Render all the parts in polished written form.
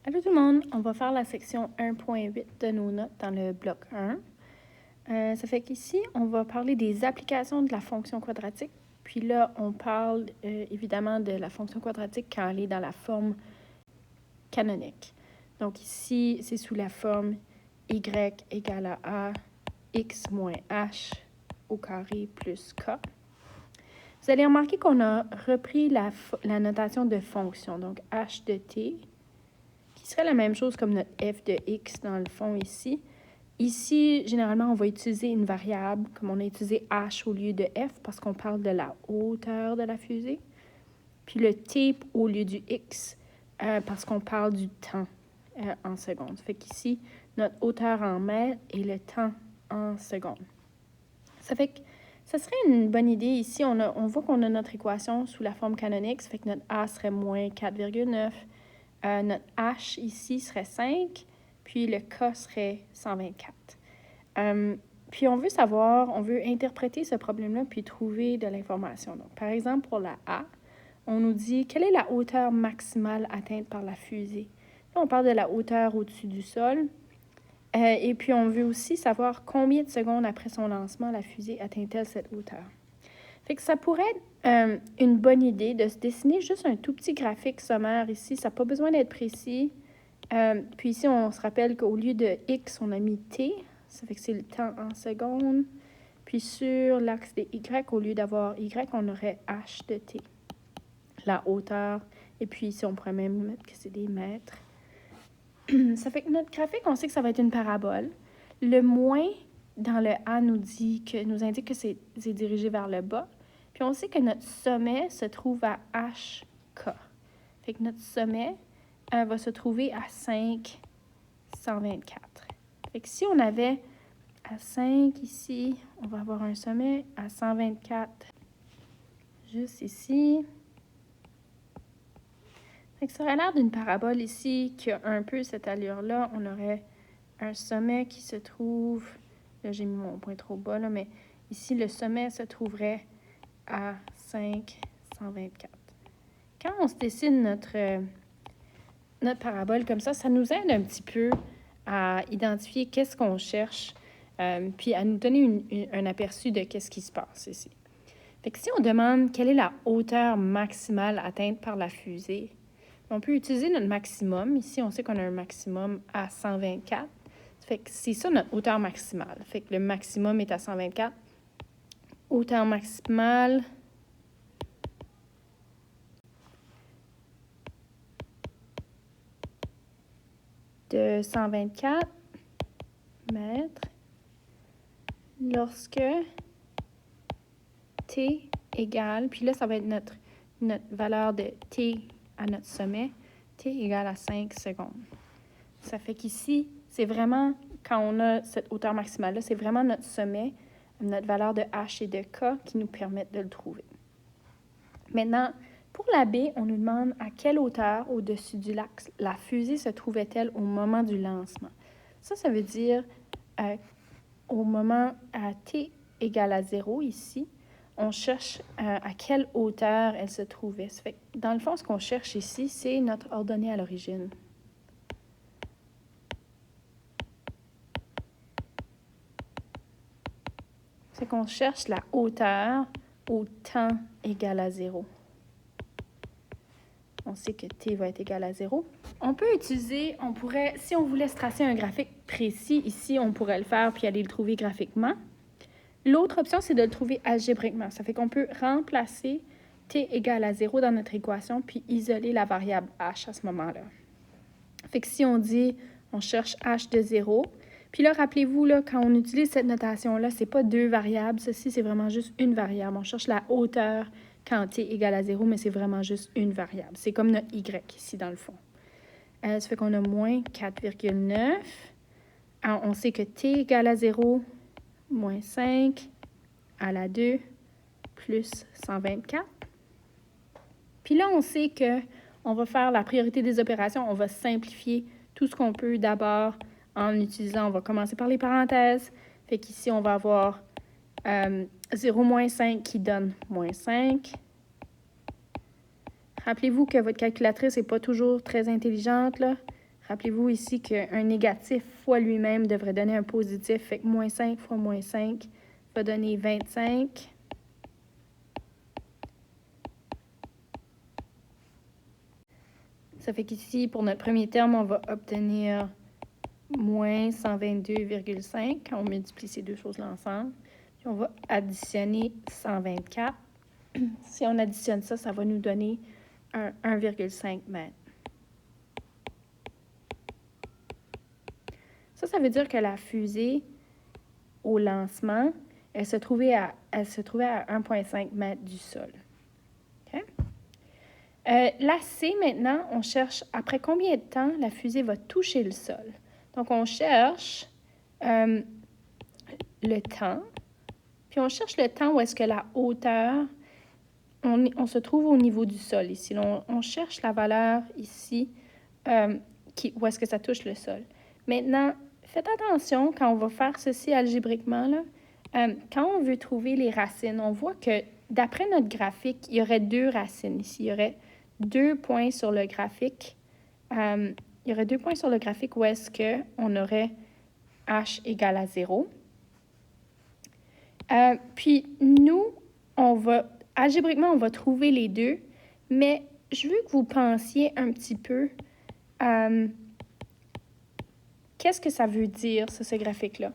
Allô tout le monde, on va faire la section 1.8 de nos notes dans le bloc 1. Ça fait qu'ici, on va parler des applications de la fonction quadratique. Puis là, on parle évidemment de la fonction quadratique quand elle est dans la forme canonique. Donc ici, c'est sous la forme y égale à x moins h au carré plus k. Vous allez remarquer qu'on a repris la notation de fonction, donc h de t, qui serait la même chose comme notre f de x dans le fond ici. Ici, généralement, on va utiliser une variable, comme on a utilisé h au lieu de f, parce qu'on parle de la hauteur de la fusée. Puis le t au lieu du x, parce qu'on parle du temps en secondes. Fait qu'ici, notre hauteur en mètres et le temps en secondes. Ça fait que ça serait une bonne idée ici. On voit qu'on a notre équation sous la forme canonique. Ça fait que notre a serait moins 4,9. Notre h ici serait 5. Puis le k serait 124. Puis on veut interpréter ce problème-là puis trouver de l'information. Donc, par exemple, pour la a, on nous dit quelle est la hauteur maximale atteinte par la fusée. Là, on parle de la hauteur au-dessus du sol. Et puis, on veut aussi savoir combien de secondes après son lancement, la fusée atteint-elle cette hauteur. Fait que ça pourrait être une bonne idée de se dessiner juste un tout petit graphique sommaire ici. Ça n'a pas besoin d'être précis. Puis ici, on se rappelle qu'au lieu de x, on a mis t. Ça fait que c'est le temps en secondes. Puis sur l'axe des y, au lieu d'avoir y, on aurait h de t. La hauteur. Et puis ici, on pourrait même mettre que c'est des mètres. Ça fait que notre graphique, on sait que ça va être une parabole. Le moins dans le A nous indique que c'est dirigé vers le bas. Puis on sait que notre sommet se trouve à HK. Fait que notre sommet va se trouver à 5, 124. Fait que si on avait à 5 ici, on va avoir un sommet à 124 juste ici. Fait que ça aurait l'air d'une parabole ici qui a un peu cette allure-là. On aurait un sommet qui se trouve... Là, j'ai mis mon point trop bas, là, mais ici, le sommet se trouverait à 5, 124. Quand on se dessine notre parabole comme ça nous aide un petit peu à identifier qu'est-ce qu'on cherche, puis à nous donner un aperçu de qu'est-ce qui se passe ici. Fait que si on demande quelle est la hauteur maximale atteinte par la fusée, on peut utiliser notre maximum. Ici, on sait qu'on a un maximum à 124. Fait que c'est ça notre hauteur maximale. Fait que le maximum est à 124. Hauteur maximale de 124 mètres lorsque t égale, puis là, ça va être notre valeur de t à notre sommet, t égale à 5 secondes. Ça fait qu'ici, c'est vraiment, quand on a cette hauteur maximale-là, c'est vraiment notre sommet, notre valeur de h et de k qui nous permettent de le trouver. Maintenant, pour la B, on nous demande à quelle hauteur au-dessus du lac la fusée se trouvait-elle au moment du lancement. Ça veut dire au moment à t égale à 0 ici, on cherche à quelle hauteur elle se trouvait. Ça fait que, dans le fond, ce qu'on cherche ici, c'est notre ordonnée à l'origine. C'est qu'on cherche la hauteur au temps égal à 0. On sait que t va être égal à 0. On peut utiliser, si on voulait se tracer un graphique précis, ici, on pourrait le faire puis aller le trouver graphiquement. L'autre option, c'est de le trouver algébriquement. Ça fait qu'on peut remplacer t égale à 0 dans notre équation puis isoler la variable h à ce moment-là. Fait que si on dit, on cherche h de 0, puis là, rappelez-vous, là, quand on utilise cette notation-là, c'est pas deux variables. Ceci, c'est vraiment juste une variable. On cherche la hauteur quand t égale à 0, mais c'est vraiment juste une variable. C'est comme notre y ici, dans le fond. Ça fait qu'on a moins 4,9. Alors, on sait que t égale à 0, moins 5 à la 2, plus 124. Puis là, on sait qu'on va faire la priorité des opérations. On va simplifier tout ce qu'on peut d'abord en utilisant, on va commencer par les parenthèses. Fait qu'ici, on va avoir 0 moins 5 qui donne moins 5. Rappelez-vous que votre calculatrice n'est pas toujours très intelligente, là. Rappelez-vous ici qu'un négatif fois lui-même devrait donner un positif. Fait que moins 5 fois moins 5 va donner 25. Ça fait qu'ici, pour notre premier terme, on va obtenir moins 122,5 quand on multiplie ces deux choses-là ensemble. Puis on va additionner 124. Si on additionne ça, ça va nous donner un 1,5 mètres. Ça veut dire que la fusée, au lancement, elle se trouvait à 1,5 mètre du sol. Okay? La C, maintenant, on cherche après combien de temps la fusée va toucher le sol. Donc, on cherche le temps, puis on cherche le temps où est-ce que la hauteur, on se trouve au niveau du sol ici. On cherche la valeur ici où est-ce que ça touche le sol. Maintenant, faites attention quand on va faire ceci algébriquement, là, quand on veut trouver les racines, on voit que d'après notre graphique, il y aurait deux racines ici. Il y aurait 2 points sur le graphique. Il y aurait 2 points sur le graphique où est-ce qu'on aurait h égale à 0. Puis nous, algébriquement, on va trouver les deux, mais je veux que vous pensiez un petit peu qu'est-ce que ça veut dire, ce graphique-là.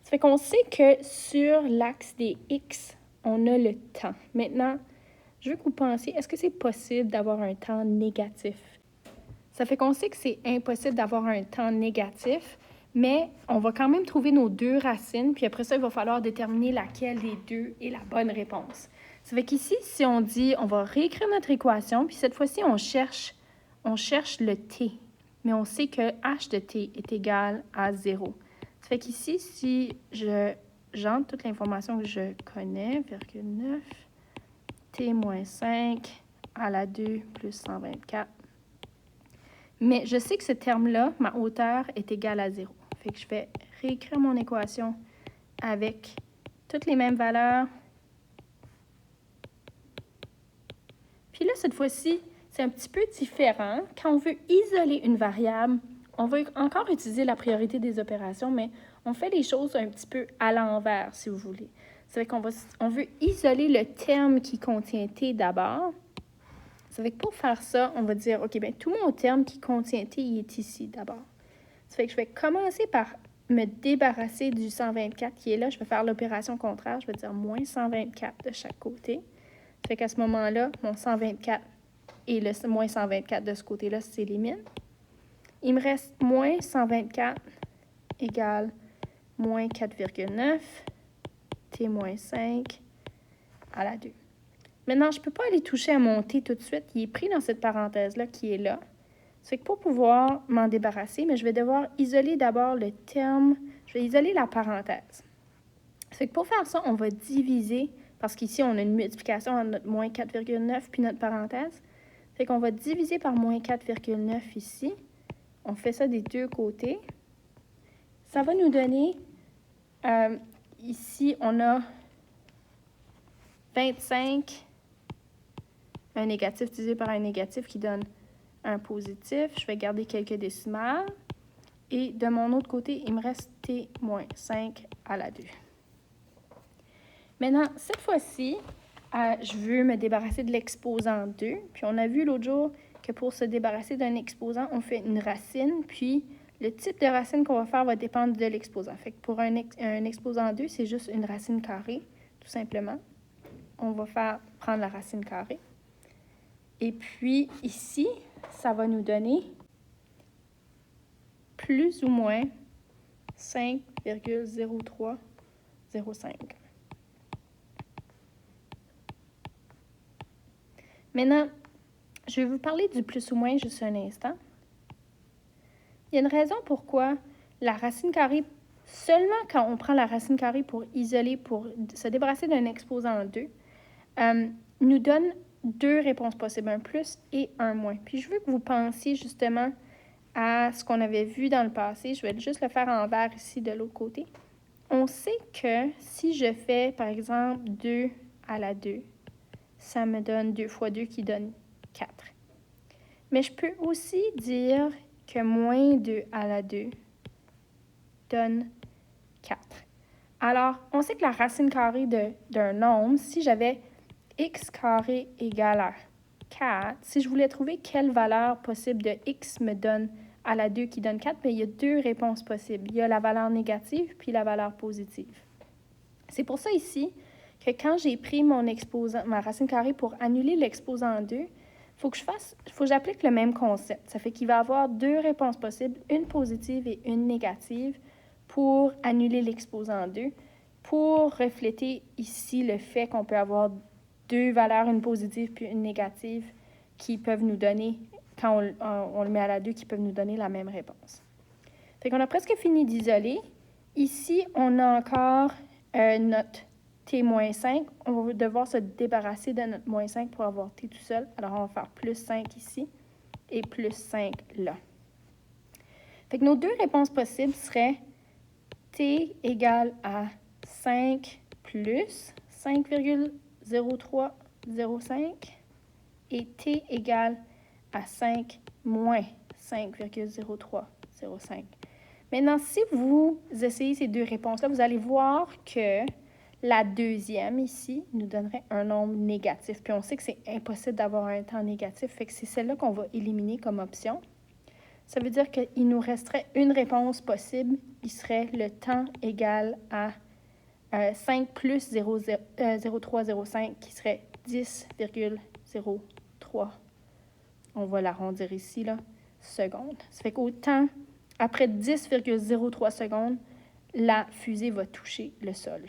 Ça fait qu'on sait que sur l'axe des X, on a le temps. Maintenant, je veux que vous pensiez, est-ce que c'est possible d'avoir un temps négatif? Ça fait qu'on sait que c'est impossible d'avoir un temps négatif, mais on va quand même trouver nos deux racines, puis après ça, il va falloir déterminer laquelle des deux est la bonne réponse. Ça fait qu'ici, si on dit, on va réécrire notre équation, puis cette fois-ci, on cherche le t, mais on sait que h de t est égal à 0. Ça fait qu'ici, si j'entre toute l'information que je connais, 9, t moins 5 à la 2 plus 124. Mais je sais que ce terme-là, ma hauteur, est égale à 0. Fait que je vais réécrire mon équation avec toutes les mêmes valeurs. Puis là, cette fois-ci, c'est un petit peu différent. Quand on veut isoler une variable, on va encore utiliser la priorité des opérations, mais on fait les choses un petit peu à l'envers, si vous voulez. Ça fait qu'on veut isoler le terme qui contient t d'abord. Ça fait que pour faire ça, on va dire, OK, bien, tout mon terme qui contient t, il est ici d'abord. Ça fait que je vais commencer par me débarrasser du 124 qui est là. Je vais faire l'opération contraire. Je vais dire moins 124 de chaque côté. Ça fait qu'à ce moment-là, mon 124 et le moins 124 de ce côté-là s'éliminent. Il me reste moins 124 égale moins 4,9 t moins 5 à la 2. Maintenant, je ne peux pas aller toucher à mon t tout de suite. Il est pris dans cette parenthèse-là qui est là. Ça fait que pour pouvoir m'en débarrasser, mais je vais devoir isoler d'abord le terme. Je vais isoler la parenthèse. Ça fait que pour faire ça, on va diviser, parce qu'ici, on a une multiplication entre notre moins 4,9 puis notre parenthèse. Ça fait qu'on va diviser par moins 4,9 ici. On fait ça des deux côtés. Ça va nous donner, ici, on a 25, un négatif divisé par un négatif qui donne un positif. Je vais garder quelques décimales. Et de mon autre côté, il me reste t moins 5 à la 2. Maintenant, cette fois-ci, je veux me débarrasser de l'exposant 2. Puis on a vu l'autre jour que pour se débarrasser d'un exposant, on fait une racine. Puis le type de racine qu'on va faire va dépendre de l'exposant. Fait que pour un exposant 2, c'est juste une racine carrée, tout simplement. On va prendre la racine carrée. Et puis ici, ça va nous donner plus ou moins 5,0305. Maintenant, je vais vous parler du plus ou moins juste un instant. Il y a une raison pourquoi la racine carrée, seulement quand on prend la racine carrée pour isoler, pour se débarrasser d'un exposant 2, nous donne deux réponses possibles, un plus et un moins. Puis je veux que vous pensiez justement à ce qu'on avait vu dans le passé. Je vais juste le faire en vert ici de l'autre côté. On sait que si je fais, par exemple, 2 à la 2, ça me donne 2 fois 2 qui donne 4. Mais je peux aussi dire que moins 2 à la 2 donne 4. Alors, on sait que la racine carrée d'un nombre, si j'avais x carré égale à 4, si je voulais trouver quelle valeur possible de x me donne à la 2 qui donne 4, bien, il y a deux réponses possibles. Il y a la valeur négative puis la valeur positive. C'est pour ça ici que quand j'ai pris mon exposant, ma racine carrée pour annuler l'exposant 2, il faut que j'applique le même concept. Ça fait qu'il va y avoir deux réponses possibles, une positive et une négative, pour annuler l'exposant 2, pour refléter ici le fait qu'on peut avoir deux valeurs, une positive puis une négative, qui peuvent nous donner, quand on le met à la 2, qui peuvent nous donner la même réponse. Fait qu'on a presque fini d'isoler. Ici, on a encore notre t-5. On va devoir se débarrasser de notre moins 5 pour avoir t tout seul. Alors, on va faire plus 5 ici et plus 5 là. Fait que nos deux réponses possibles seraient t égale à 5 plus 5,0305 et t égale à 5 moins 5,0305. Maintenant, si vous essayez ces deux réponses-là, vous allez voir que la deuxième ici nous donnerait un nombre négatif. Puis on sait que c'est impossible d'avoir un temps négatif, fait que c'est celle-là qu'on va éliminer comme option. Ça veut dire qu'il nous resterait une réponse possible. Il serait le temps égal à 5 plus 0,0305 qui serait 10,03. On va l'arrondir ici, là, secondes. Ça fait qu'au temps, après 10,03 secondes, la fusée va toucher le sol.